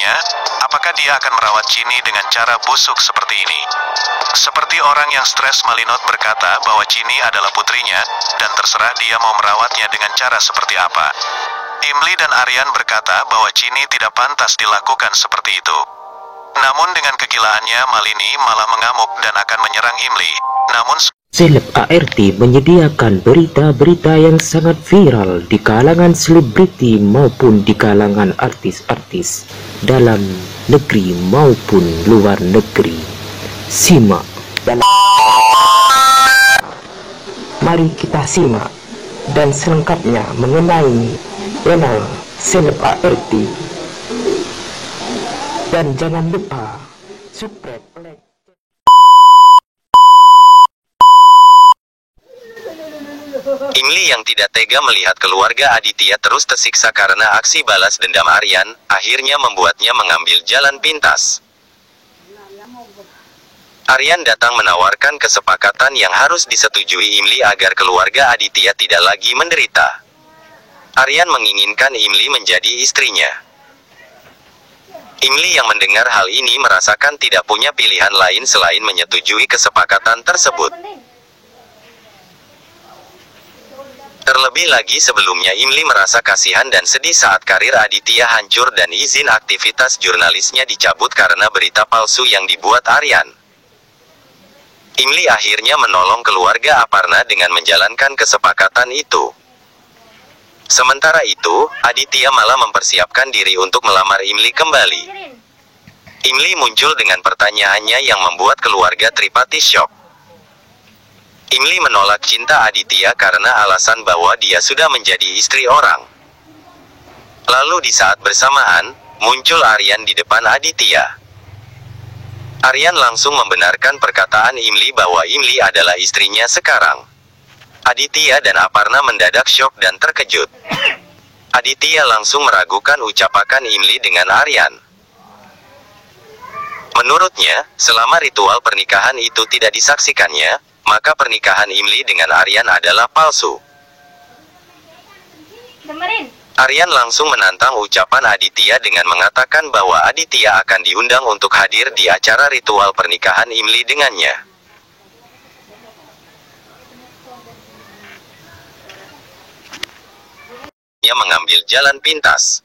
bertanya, apakah dia akan merawat Chini dengan cara busuk seperti ini. Seperti orang yang stres, Malinot berkata bahwa Chini adalah putrinya, dan terserah dia mau merawatnya dengan cara seperti apa. Imli dan Aryan berkata bahwa Chini tidak pantas dilakukan seperti itu. Namun dengan kegilaannya, Malini malah mengamuk dan akan menyerang Imli. Namun Seleb ART menyediakan berita-berita yang sangat viral di kalangan selebriti maupun di kalangan artis-artis dalam negeri maupun luar negeri. Simak dan mari kita simak dan selengkapnya mengenai channel Seleb ART. Dan jangan lupa subscribe, like. Imli yang tidak tega melihat keluarga Aditya terus tersiksa karena aksi balas dendam Aryan, akhirnya membuatnya mengambil jalan pintas. Aryan datang menawarkan kesepakatan yang harus disetujui Imli agar keluarga Aditya tidak lagi menderita. Aryan menginginkan Imli menjadi istrinya. Imli yang mendengar hal ini merasakan tidak punya pilihan lain selain menyetujui kesepakatan tersebut. Terlebih lagi sebelumnya Imli merasa kasihan dan sedih saat karir Aditya hancur dan izin aktivitas jurnalisnya dicabut karena berita palsu yang dibuat Aryan. Imli akhirnya menolong keluarga Aparna dengan menjalankan kesepakatan itu. Sementara itu, Aditya malah mempersiapkan diri untuk melamar Imli kembali. Imli muncul dengan pertanyaannya yang membuat keluarga Tripati syok. Imli menolak cinta Aditya karena alasan bahwa dia sudah menjadi istri orang. Lalu di saat bersamaan, muncul Aryan di depan Aditya. Aryan langsung membenarkan perkataan Imli bahwa Imli adalah istrinya sekarang. Aditya dan Aparna mendadak syok dan terkejut. Aditya langsung meragukan ucapan Imli dengan Aryan. Menurutnya, selama ritual pernikahan itu tidak disaksikannya, maka pernikahan Imli dengan Aryan adalah palsu. Aryan langsung menantang ucapan Aditya dengan mengatakan bahwa Aditya akan diundang untuk hadir di acara ritual pernikahan Imli dengannya. Dia mengambil jalan pintas.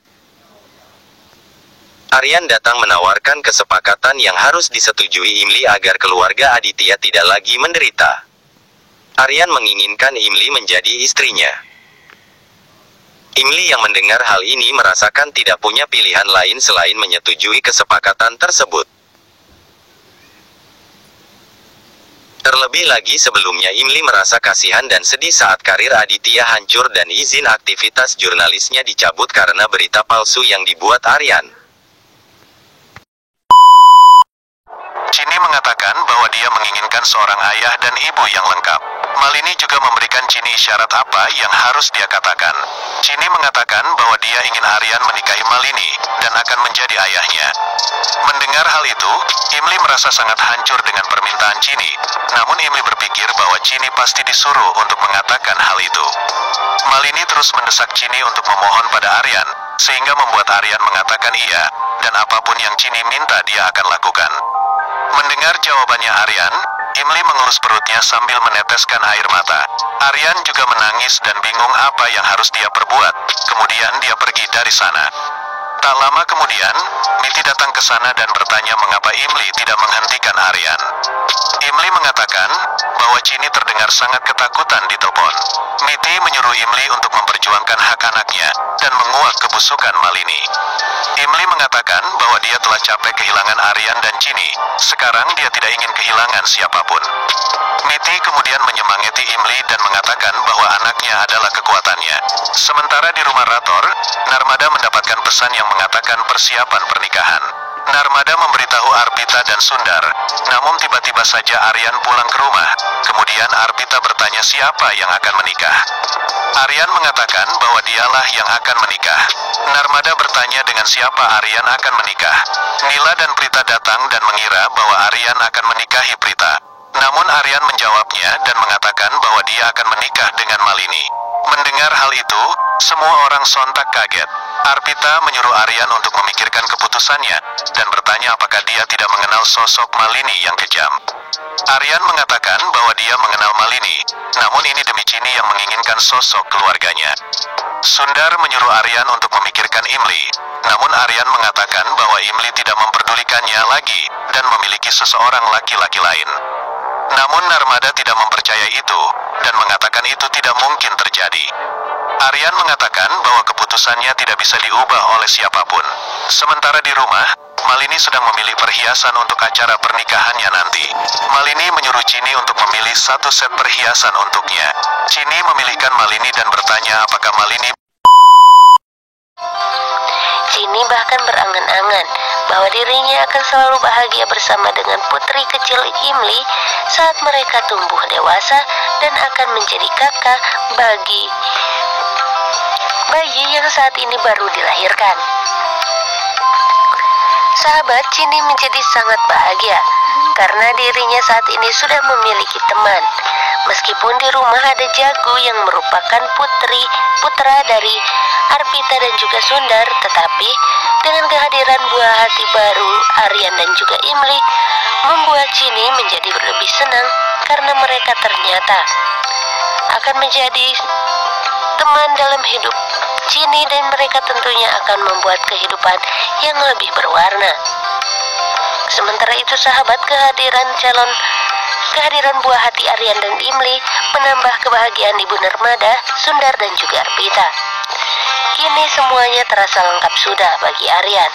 Aryan datang menawarkan kesepakatan yang harus disetujui Imli agar keluarga Aditya tidak lagi menderita. Aryan menginginkan Imli menjadi istrinya. Imli yang mendengar hal ini merasakan tidak punya pilihan lain selain menyetujui kesepakatan tersebut. Terlebih lagi sebelumnya Imli merasa kasihan dan sedih saat karir Aditya hancur dan izin aktivitas jurnalisnya dicabut karena berita palsu yang dibuat Aryan. Chini mengatakan bahwa dia menginginkan seorang ayah dan ibu yang lengkap. Malini juga memberikan Chini isyarat apa yang harus dia katakan. Chini mengatakan bahwa dia ingin Aryan menikahi Malini dan akan menjadi ayahnya. Mendengar hal itu, Imli merasa sangat hancur dengan permintaan Chini. Namun Imli berpikir bahwa Chini pasti disuruh untuk mengatakan hal itu. Malini terus mendesak Chini untuk memohon pada Aryan, sehingga membuat Aryan mengatakan iya, dan apapun yang Chini minta dia akan lakukan. Mendengar jawabannya Aryan, Imli mengelus perutnya sambil meneteskan air mata. Aryan juga menangis dan bingung apa yang harus dia perbuat. Kemudian dia pergi dari sana. Tak lama kemudian, Miti datang ke sana dan bertanya mengapa Imli tidak menghentikan Aryan. Imli mengatakan bahwa Chini terdengar sangat ketakutan di telepon. Miti menyuruh Imli untuk memperjuangkan hak anaknya dan menguak kebusukan Malini. Imli mengatakan bahwa dia telah capek kehilangan Aryan dan Chini. Sekarang dia tidak ingin kehilangan siapapun. Miti kemudian menyemangati Imli dan mengatakan bahwa anaknya adalah kekuatannya. Sementara di rumah Rator, Narmada mendapatkan pesan yang mengatakan persiapan pernikahan. Narmada memberitahu Arpita dan Sundar, namun tiba-tiba saja Aryan pulang ke rumah. Kemudian Arpita bertanya siapa yang akan menikah. Aryan mengatakan bahwa dialah yang akan menikah. Narmada bertanya dengan siapa Aryan akan menikah. Nila dan Prita datang dan mengira bahwa Aryan akan menikahi Prita. Namun Aryan menjawabnya dan mengatakan bahwa dia akan menikah dengan Malini. Mendengar hal itu, semua orang sontak kaget. Arpita menyuruh Aryan untuk memikirkan keputusannya dan bertanya apakah dia tidak mengenal sosok Malini yang kejam. Aryan mengatakan bahwa dia mengenal Malini, namun ini demi Chini yang menginginkan sosok keluarganya. Sundar menyuruh Aryan untuk memikirkan Imli, namun Aryan mengatakan bahwa Imli tidak memperdulikannya lagi dan memiliki seseorang laki-laki lain. Namun Narmada tidak mempercayai itu dan mengatakan itu tidak mungkin terjadi. Aryan mengatakan bahwa keputusannya tidak bisa diubah oleh siapapun. Sementara di rumah, Malini sedang memilih perhiasan untuk acara pernikahannya nanti. Malini menyuruh Chini untuk memilih satu set perhiasan untuknya. Chini memilihkan Malini dan bertanya apakah Malini... Chini bahkan berangan-angan bahwa dirinya akan selalu bahagia bersama dengan putri kecil Imli saat mereka tumbuh dewasa dan akan menjadi kakak bagi bayi yang saat ini baru dilahirkan. Sahabat, Chini menjadi sangat bahagia karena dirinya saat ini sudah memiliki teman. Meskipun di rumah ada Jago yang merupakan putra dari Arpita dan juga Sundar, tetapi dengan kehadiran buah hati baru Aryan dan juga Imli membuat Chini menjadi lebih senang karena mereka ternyata akan menjadi teman dalam hidup Chini dan mereka tentunya akan membuat kehidupan yang lebih berwarna. Sementara itu sahabat, kehadiran buah hati Aryan dan Imli menambah kebahagiaan Ibu Narmada, Sundar dan juga Arpita. Kini semuanya terasa lengkap sudah bagi Aryan.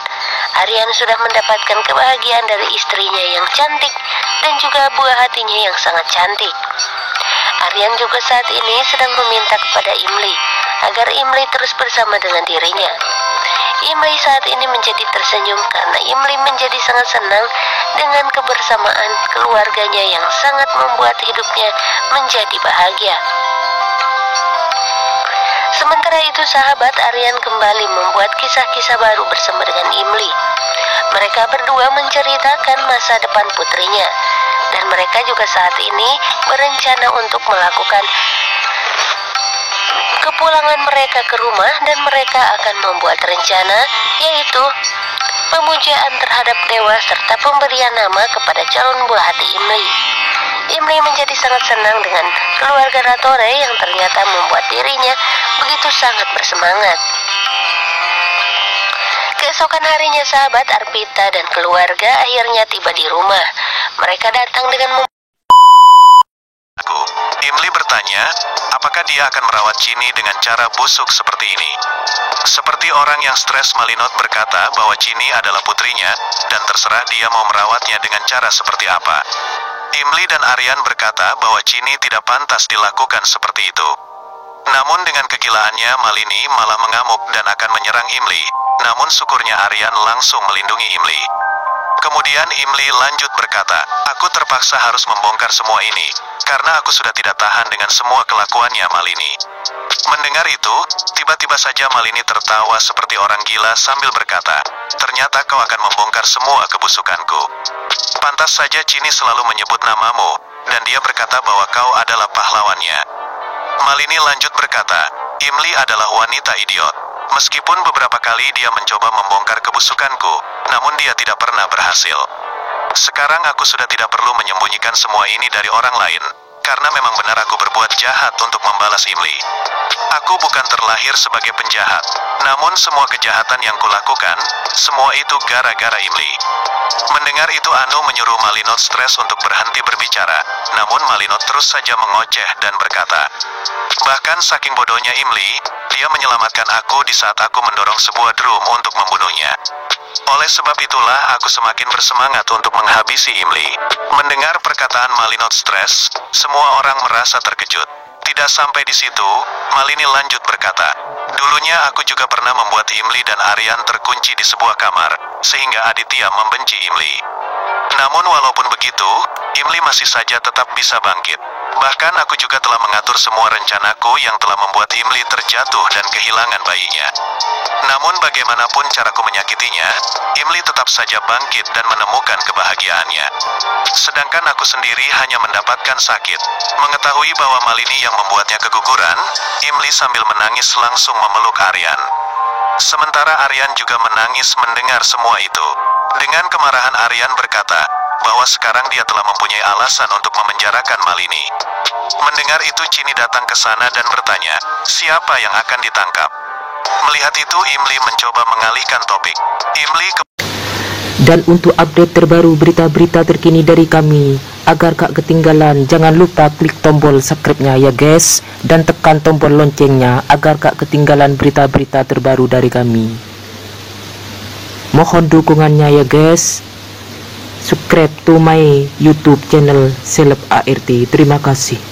Aryan sudah mendapatkan kebahagiaan dari istrinya yang cantik dan juga buah hatinya yang sangat cantik. Aryan juga saat ini sedang meminta kepada Imli agar Imli terus bersama dengan dirinya. Imli saat ini menjadi tersenyum karena Imli menjadi sangat senang dengan kebersamaan keluarganya yang sangat membuat hidupnya menjadi bahagia. Sementara itu sahabat, Aryan kembali membuat kisah-kisah baru bersama dengan Imli. Mereka berdua menceritakan masa depan putrinya, dan mereka juga saat ini berencana untuk melakukan kepulangan mereka ke rumah, dan mereka akan membuat rencana, yaitu pemujaan terhadap dewa serta pemberian nama kepada calon buah hati Imli. Imli menjadi sangat senang dengan keluarga Ratore yang ternyata membuat dirinya begitu sangat bersemangat. Keesokan harinya sahabat, Arpita dan keluarga akhirnya tiba di rumah. Mereka datang dengan Imli bertanya, apakah dia akan merawat Chini dengan cara busuk seperti ini? Seperti orang yang stres, Malinot berkata bahwa Chini adalah putrinya, dan terserah dia mau merawatnya dengan cara seperti apa. Imli dan Aryan berkata bahwa Chini tidak pantas dilakukan seperti itu. Namun dengan kegilaannya, Malini malah mengamuk dan akan menyerang Imli. Namun syukurnya Aryan langsung melindungi Imli. Kemudian Imli lanjut berkata, aku terpaksa harus membongkar semua ini, karena aku sudah tidak tahan dengan semua kelakuannya Malini. Mendengar itu, tiba-tiba saja Malini tertawa seperti orang gila sambil berkata, ternyata kau akan membongkar semua kebusukanku. Pantas saja Chini selalu menyebut namamu, dan dia berkata bahwa kau adalah pahlawannya. Malini lanjut berkata, Imli adalah wanita idiot. Meskipun beberapa kali dia mencoba membongkar kebusukanku, namun dia tidak pernah berhasil. Sekarang aku sudah tidak perlu menyembunyikan semua ini dari orang lain, karena memang benar aku berbuat jahat untuk membalas Imli. Aku bukan terlahir sebagai penjahat, namun semua kejahatan yang kulakukan, semua itu gara-gara Imli. Mendengar itu Anu menyuruh Malinot stres untuk berhenti berbicara, namun Malinot terus saja mengoceh dan berkata, bahkan saking bodohnya Imli, dia menyelamatkan aku di saat aku mendorong sebuah drum untuk membunuhnya. Oleh sebab itulah aku semakin bersemangat untuk menghabisi Imli. Mendengar perkataan Malinot stres, semua orang merasa terkejut. Tidak sampai di situ, Malini lanjut berkata, dulunya aku juga pernah membuat Imli dan Aryan terkunci di sebuah kamar, sehingga Aditya membenci Imli. Namun walaupun begitu, Imli masih saja tetap bisa bangkit. Bahkan aku juga telah mengatur semua rencanaku yang telah membuat Imli terjatuh dan kehilangan bayinya. Namun bagaimanapun caraku menyakitinya, Imli tetap saja bangkit dan menemukan kebahagiaannya. Sedangkan aku sendiri hanya mendapatkan sakit. Mengetahui bahwa Malini yang membuatnya keguguran, Imli sambil menangis langsung memeluk Aryan. Sementara Aryan juga menangis mendengar semua itu. Dengan kemarahan Aryan berkata bahwa sekarang dia telah mempunyai alasan untuk memenjarakan Malini. Mendengar itu Chini datang ke sana dan bertanya, siapa yang akan ditangkap? Melihat itu Imli mencoba mengalihkan topik. Dan untuk update terbaru berita-berita terkini dari kami, agar gak ketinggalan, jangan lupa klik tombol subscribe-nya ya guys, dan tekan tombol loncengnya agar gak ketinggalan berita-berita terbaru dari kami. Mohon dukungannya ya guys. Subscribe to my YouTube channel Seleb ART. Terima kasih.